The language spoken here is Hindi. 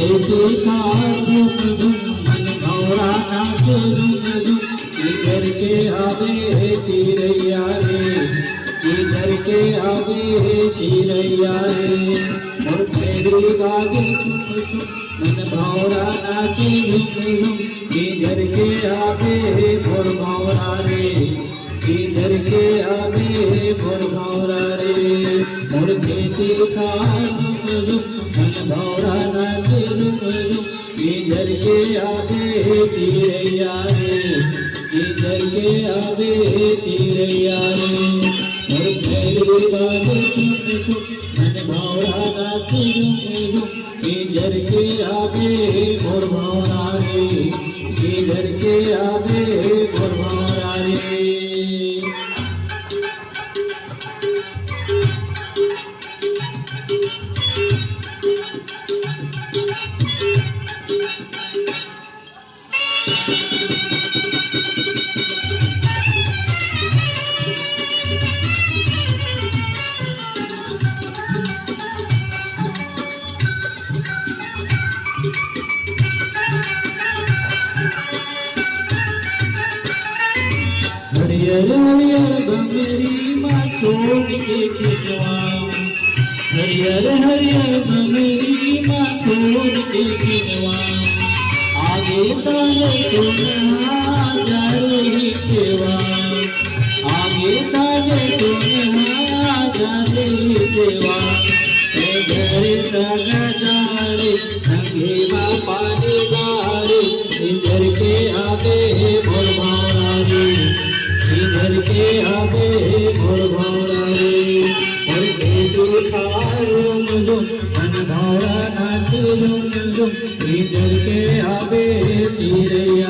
खेती था झुम झुम मन भौरा नाच झुम झुम इधर के आवे चिरैया रे इधर के आवे चिरैया रे और फेरी बाजे झुम झुम मन भौरा नाच झुम झुम इधर के आवे भोर भौरा रे इधर के आवे भोर भौरा रे और खेती था झुम झुम मन भौरा नाच झुम झुम इधर के आवे चिरैया रे इधर के आवे चिरैया रे और फेरी बाजे झुम झुम मन भौरा नाच झुम झुम इधर के आवे भोर भौरा रे इधर के आवे भोर भौरा रे। हरियर हरियर बमरी माँ छोड़ के खेतवा हरियर हरियर बमरी माँ छोड़ के खेतवा आगे ताले सोना जा रही केवा आगे ताले सोना जा रही केवा घर सगा जाड़े संगे बापा गाड़े इधर के आगे भोर भौरा रे इधर के आवे भोर भौरा रे और बेटी खारूम झुम मन भौरा नाच झुम झुम इधर के आवे चिरैया